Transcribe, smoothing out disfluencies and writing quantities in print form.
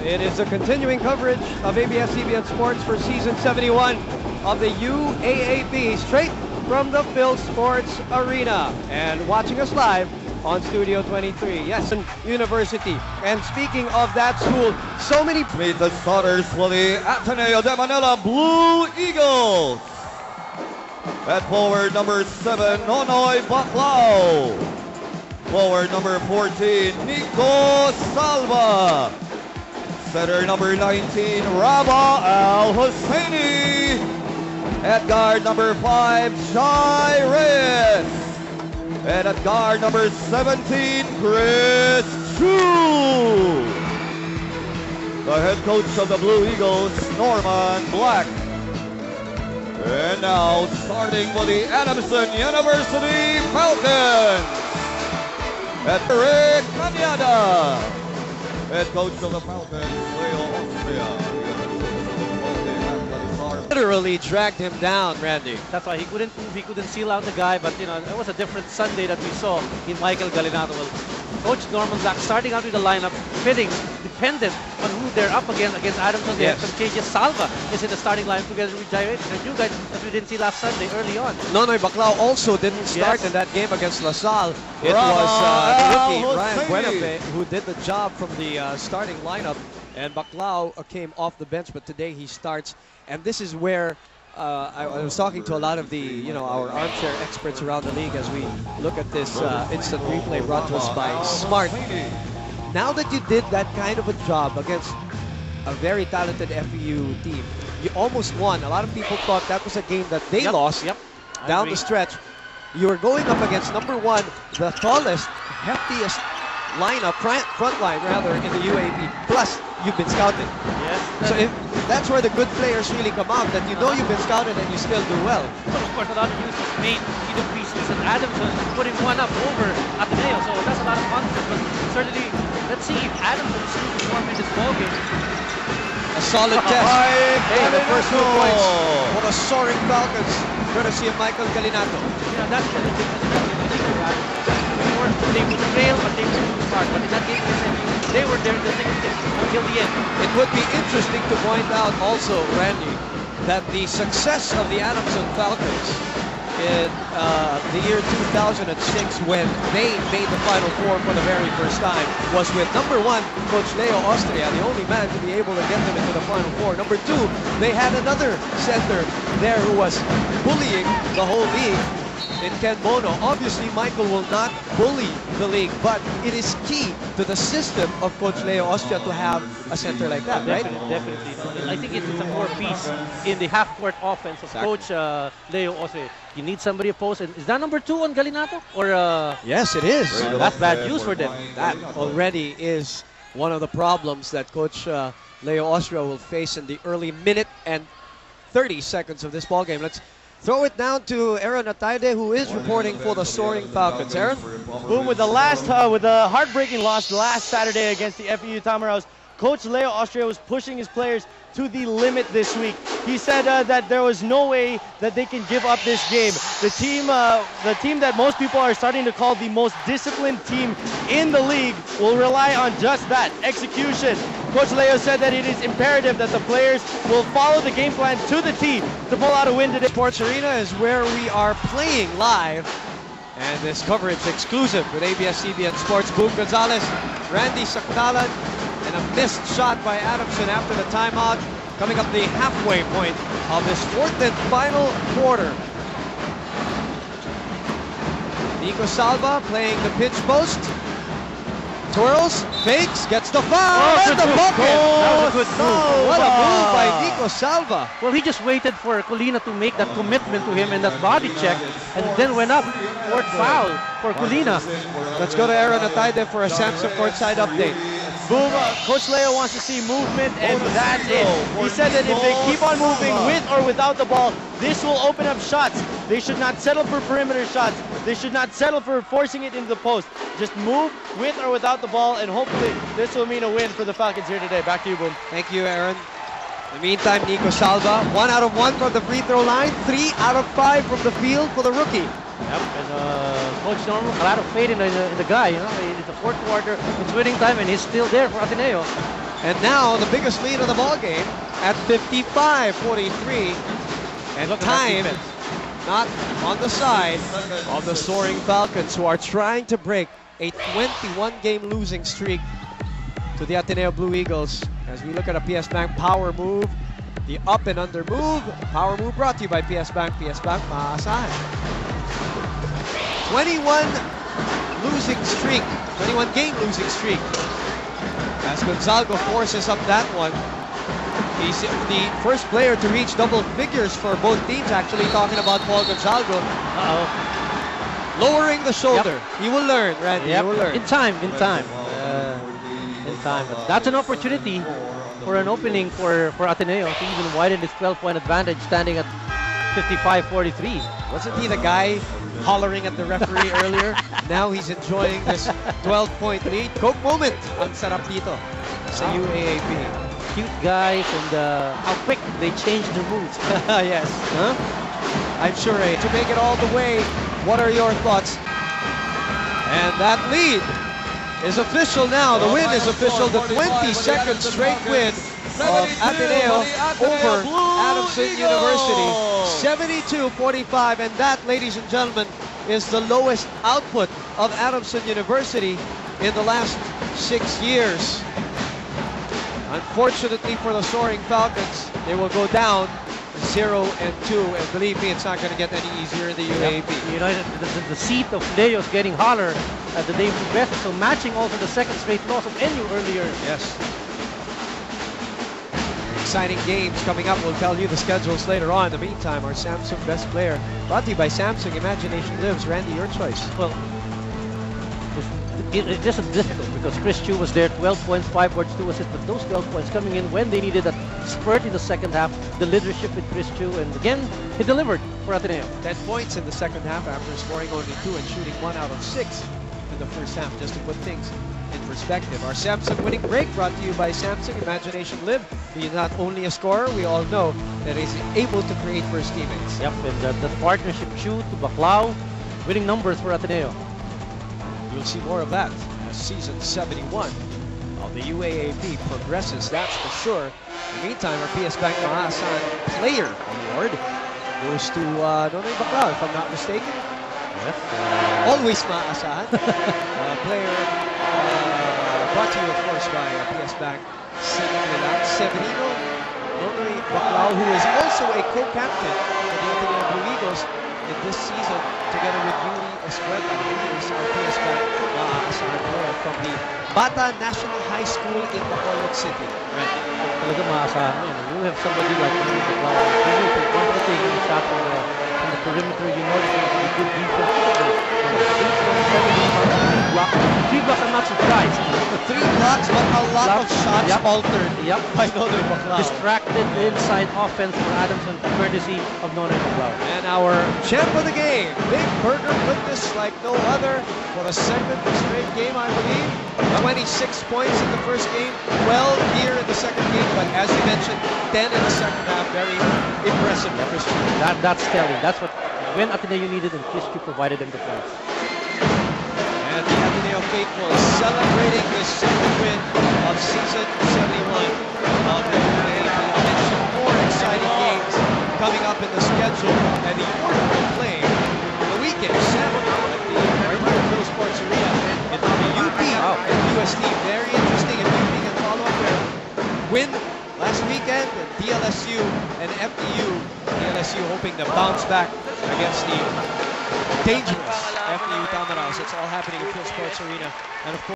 It is a continuing coverage of ABS-CBN Sports for Season 71 of the UAAP, straight from the Phil Sports Arena. And watching us live on Studio 23, yes, University. And speaking of that school, so many... Meet the starters for the Ateneo de Manila Blue Eagles. At forward number 7, Nonoy Baclao. Forward number 14, Nico Salva. Center number 19, Raba Al-Husseini. At guard number 5, Shai Reyes. And at guard number 17, Chris Chu. The head coach of the Blue Eagles, Norman Black. And now, starting for the Adamson University Falcons, at Rick Cañada. Head coach of the Falcons, Leo Austria. Literally dragged him down, Randy. That's why he couldn't move, he couldn't seal out the guy, but you know, it was a different Sunday that we saw in Michael Galinato. Well, Coach Norman Black starting out with the lineup, fitting, dependent on who they're up against Adamson. They have some changes. Salva is in the starting lineup together with Jairus, and you guys, as we didn't see last Sunday early on. Nonoy Baclao also didn't start in that game against LaSalle. It was the rookie, Ryan Buenafe, who did the job from the starting lineup, and Baclao came off the bench, but today he starts. And this is where I was talking to a lot of the, our armchair experts around the league as we look at this instant replay brought to us by Smart. Now that you did that kind of a job against a very talented FEU team, you almost won. A lot of people thought that was a game that they lost down the stretch. You were going up against number 1, the tallest, heftiest lineup, front line rather, in the UAAP. Plus, you've been scouted. Yes. So that's where the good players really come out, that you know you've been scouted and you still do well. But of course, a lot of use was made in the preseason. Adamson putting one up over Ateneo, so that's a lot of confidence. But certainly, let's see if Adamson is going to perform in this ballgame. A solid test. Hey, the first 2 points for the soaring Falcons, courtesy of Michael Galinato. Yeah, that's the difference. They would trail, but they were too smart. But in that game, they were there until the end. It would be interesting to point out also, Randy, that the success of the Adamson Falcons in the year 2006, when they made the Final Four for the very first time, was with number 1, Coach Leo Austria, the only man to be able to get them into the Final Four. Number 2, they had another center there who was bullying the whole league in Ken Bono. Obviously, Michael will not bully the league, but it is key to the system of Coach Leo Austria to have a center like that, right? Definitely. I think it's a core piece in the half-court offense of Coach Leo Austria. You need somebody opposed. And is that number 2 on Galinato? Or yes, it is. That's bad news for them. That already is one of the problems that Coach Leo Austria will face in the early minute and 30 seconds of this ballgame. Let's throw it down to Aaron Ataide, who is reporting for the soaring Falcons. Aaron? Boom, with the heartbreaking loss last Saturday against the FEU Tamaraos, Coach Leo Austria was pushing his players to the limit this week. He said that there was no way that they can give up this game. The team that most people are starting to call the most disciplined team in the league will rely on just that, execution. Coach Leo said that it is imperative that the players will follow the game plan to the T to pull out a win today. Sports Arena is where we are playing live, and this coverage exclusive with ABS-CBN Sports. Boom Gonzalez, Randy Saktalan, and a missed shot by Adamson after the timeout, coming up the halfway point of this 4th and final quarter. Nico Salva playing the pitch post. Twirls, fakes, gets the foul, and the bucket! That was a good move. What a move by Nico Salva. Well, he just waited for Colina to make that commitment to him and that body check, and then went up. 4th foul for Colina. Let's go to Aaron Ataide for a Samsung courtside update. Boom, Coach Leo wants to see movement, and that's it. He said that if they keep on moving with or without the ball, this will open up shots. They should not settle for perimeter shots. They should not settle for forcing it into the post. Just move with or without the ball, and hopefully this will mean a win for the Falcons here today. Back to you, Boom. Thank you, Aaron. In the meantime, Nico Salva, 1 out of 1 from the free throw line, 3 out of 5 from the field for the rookie. Yep, and Coach Norman, a lot of faith in the guy, in the 4th quarter. It's winning time, and he's still there for Ateneo. And now the biggest lead of the ball game at 55-43. And Look at that time defense. not on the side of the Soaring Falcons, who are trying to break a 21-game losing streak to the Ateneo Blue Eagles. As we look at a PS Bank power move, the up and under move. Power move brought to you by PS Bank. PS Bank, maasahan. 21-game losing streak. As Gonzalgo forces up that one. He's the first player to reach double figures for both teams, actually, talking about Paul Gonzalgo. Lowering the shoulder. Yep. He will learn, Randy. Yep. He will learn. In time. But that's an opportunity for an opening for Ateneo to even widen its 12-point advantage, standing at 55-43. Wasn't he the guy hollering at the referee earlier? Now he's enjoying this 12-point lead. Coke moment ang sarap dito sa UAAP. Cute guys, and how quick they change their moves. Yes. Huh? I'm sure, to make it all the way, what are your thoughts? And that lead is official now. The win is official. The 22nd straight win of Ateneo over Adamson University. 72-45. And that, ladies and gentlemen, is the lowest output of Adamson University in the last 6 years. Unfortunately for the Soaring Falcons, they will go down 0-2, and believe me, it's not going to get any easier in the UAAP. You know, the seat of Leo is getting holler as the day progresses, so matching also the second straight loss of NU earlier. Yes. Exciting games coming up. We'll tell you the schedules later on. In the meantime, our Samsung Best Player, brought to you by Samsung. Imagination Lives. Randy, your choice. Well, it's just difficult because Chris Chu was there, 12 points, 5 boards, 2 assists, but those 12 points coming in when they needed a spurt in the second half, the leadership with Chris Chu, and again, he delivered for Ateneo. 10 points in the second half after scoring only 2 and shooting 1 out of 6 in the first half, just to put things in perspective. Our Samsung winning break brought to you by Samsung. Imagination Live. He's not only a scorer, we all know that he's able to create first teammates. Yep, and the partnership Chu to Baclao, winning numbers for Ateneo. You'll see more of that as season 71 of the UAAP progresses, that's for sure. In the meantime, our PS Bank Maasahan Player Award goes to Nonoy Baclao, if I'm not mistaken. Yes. Always Maasahan. Player brought to you, of course, by PS Bank Severino Nonoy Baclao, who is also a co-captain for the Ateneo Blue Eagles in this season, together with Yuri Escueta, who is our PS Bank Maasahan player from the Bata National High School in Bacolod City. Right. Talaga maasahan mo yun. You have somebody like Nonoy Baclao, taking a shot from the perimeter, you know, it's a good defense. 3 blocks, I'm not surprised. 3 blocks, but a lot of shots altered by Nonoy Baclao. Distracted inside offense for Adamson, courtesy of Nonoy Baclao. And our champ of the game, Big Burger, put this like no other for a second straight game, I believe. 26 points in the first game, 12 here in the second game, but as you mentioned, 10 in the second half. Very impressive, Christian. That's telling. That's what when Ateneo needed, and Christy provided them the points. And the Ateneo faithful celebrating this second win of season 71 of the UAAP. I mentioned more exciting games coming up in the schedule, and the order will play the weekend, Saturday at the Phil Sports Arena in the UP and UST. Very interesting, and you can follow up their win last weekend, and DLSU and FDU. DLSU hoping to bounce back against the dangerous FDU Tamaraos. It's all happening in Phil Sports Arena, and of course,